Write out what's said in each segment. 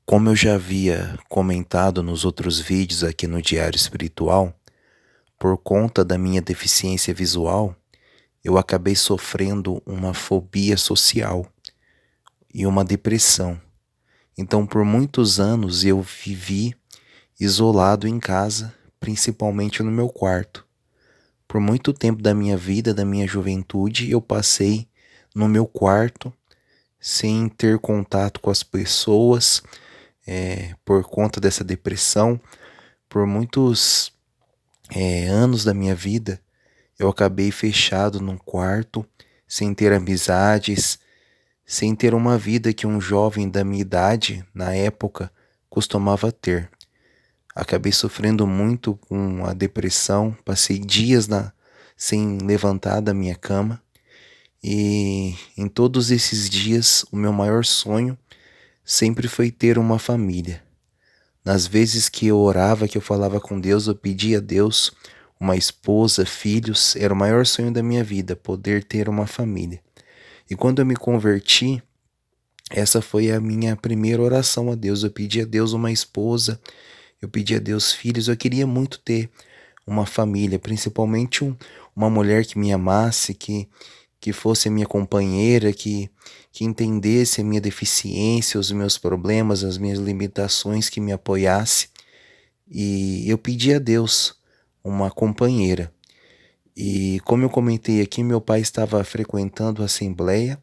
Como eu já havia comentado nos outros vídeos aqui no Diário Espiritual, por conta da minha deficiência visual, eu acabei sofrendo uma fobia social e uma depressão. Então, por muitos anos eu vivi isolado em casa, principalmente no meu quarto. Por muito tempo da minha vida, da minha juventude, eu passei no meu quarto, sem ter contato com as pessoas, por conta dessa depressão. Por muitos anos da minha vida, eu acabei fechado num quarto, sem ter amizades, sem ter uma vida que um jovem da minha idade, na época, costumava ter. Acabei sofrendo muito com a depressão, passei dias sem levantar da minha cama, e em todos esses dias o meu maior sonho sempre foi ter uma família. Nas vezes que eu orava, que eu falava com Deus, eu pedia a Deus uma esposa, filhos, era o maior sonho da minha vida, poder ter uma família. E quando eu me converti, essa foi a minha primeira oração a Deus. Eu pedi a Deus uma esposa, eu pedi a Deus filhos, eu queria muito ter uma família, principalmente uma mulher que me amasse, que fosse a minha companheira, que entendesse a minha deficiência, os meus problemas, as minhas limitações, que me apoiasse. E eu pedi a Deus uma companheira. E como eu comentei aqui, meu pai estava frequentando a assembleia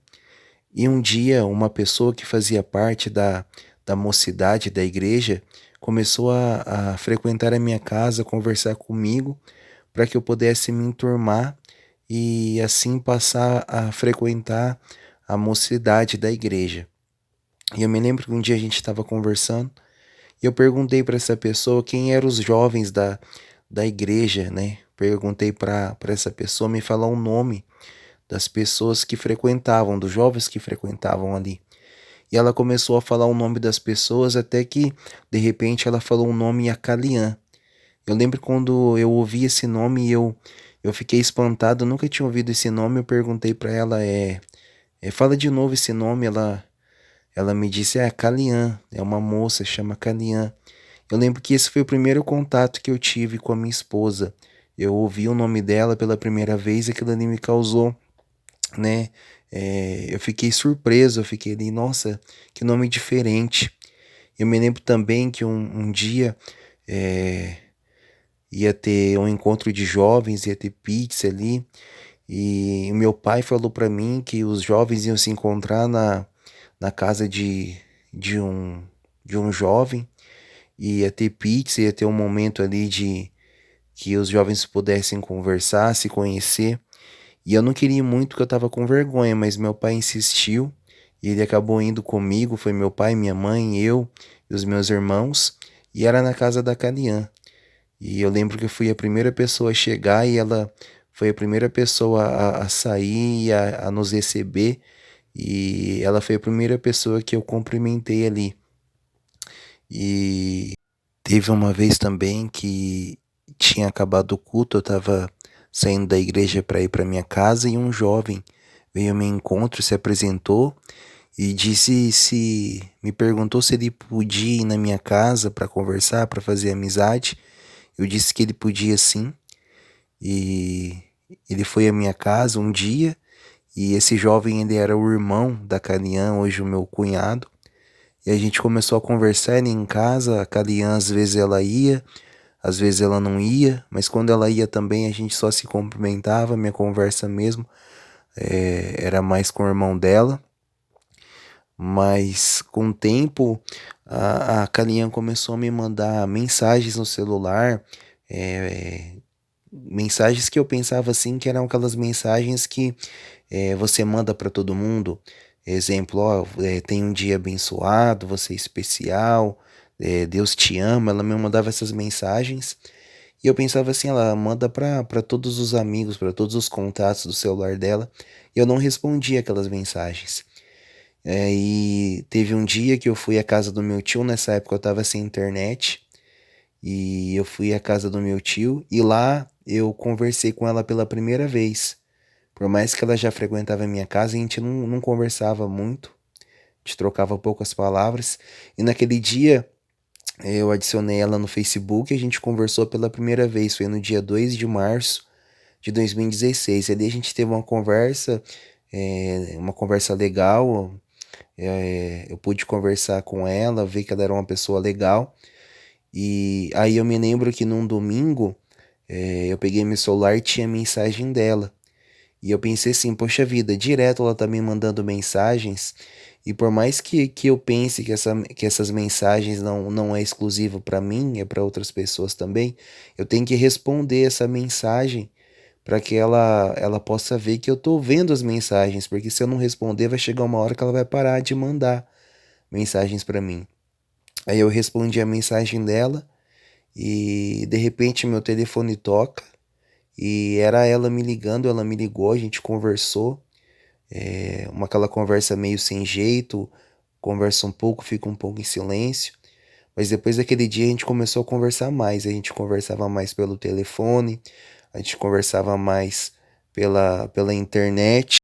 e um dia uma pessoa que fazia parte da mocidade da igreja começou a frequentar a minha casa, conversar comigo para que eu pudesse me enturmar e assim passar a frequentar a mocidade da igreja. E eu me lembro que um dia a gente estava conversando e eu perguntei para essa pessoa quem eram os jovens da igreja, né? Perguntei para essa pessoa me falar o nome das pessoas que frequentavam, dos jovens que frequentavam ali. E ela começou a falar o nome das pessoas até que, de repente, ela falou o nome Acalian. Eu lembro quando eu ouvi esse nome eu fiquei espantado, eu nunca tinha ouvido esse nome. Eu perguntei para ela, fala de novo esse nome. Ela me disse, Calian, é uma moça, chama Calian. Eu lembro que esse foi o primeiro contato que eu tive com a minha esposa. Eu ouvi o nome dela pela primeira vez e aquilo ali me causou, né? Eu fiquei surpreso, eu fiquei ali, nossa, que nome diferente. Eu me lembro também que um dia é, ia ter um encontro de jovens, ia ter pizza ali, e o meu pai falou para mim que os jovens iam se encontrar na casa de um, de um jovem, ia ter pizza, ia ter um momento ali de que os jovens pudessem conversar, se conhecer. E eu não queria ir muito porque eu estava com vergonha, mas meu pai insistiu e ele acabou indo comigo. Foi meu pai, minha mãe, eu e os meus irmãos, e era na casa da Calian. E eu lembro que eu fui a primeira pessoa a chegar e ela foi a primeira pessoa a sair e a nos receber. E ela foi a primeira pessoa que eu cumprimentei ali. E teve uma vez também que tinha acabado o culto, eu estava saindo da igreja para ir para minha casa e um jovem veio ao meu encontro, se apresentou e me perguntou se ele podia ir na minha casa para conversar, para fazer amizade. Eu disse que ele podia sim, e ele foi à minha casa um dia, e esse jovem ele era o irmão da Calian, hoje o meu cunhado. E a gente começou a conversar ali em casa. A Calian às vezes ela ia, às vezes ela não ia, mas quando ela ia também a gente só se cumprimentava. Minha conversa mesmo era mais com o irmão dela. Mas com o tempo a Calian começou a me mandar mensagens no celular, é, mensagens que eu pensava assim que eram aquelas mensagens que você manda para todo mundo. Exemplo, ó, tem um dia abençoado, você é especial, Deus te ama. Ela me mandava essas mensagens e eu pensava assim, ela manda para todos os amigos, para todos os contatos do celular dela. E eu não respondia aquelas mensagens. E teve um dia que eu fui à casa do meu tio, nessa época eu estava sem internet, e eu fui à casa do meu tio e lá eu conversei com ela pela primeira vez. Por mais que ela já frequentava a minha casa, a gente não conversava muito. gente trocava poucas palavras. E naquele dia eu adicionei ela no Facebook e a gente conversou pela primeira vez. Foi no dia 2 de março de 2016. Ali a gente teve uma conversa legal. Eu pude conversar com ela, ver que ela era uma pessoa legal. E aí eu me lembro que num domingo eu peguei meu celular e tinha mensagem dela. E eu pensei assim, poxa vida, direto ela tá me mandando mensagens. E por mais que eu pense que essas mensagens não é exclusivo para mim, é para outras pessoas também, eu tenho que responder essa mensagem para que ela possa ver que eu tô vendo as mensagens, porque se eu não responder, vai chegar uma hora que ela vai parar de mandar mensagens para mim. Aí eu respondi a mensagem dela e de repente meu telefone toca e era ela me ligando, ela me ligou, a gente conversou, aquela conversa meio sem jeito, conversa um pouco, fica um pouco em silêncio. Mas depois daquele dia a gente começou a conversar mais, a gente conversava mais pelo telefone, a gente conversava mais pela internet.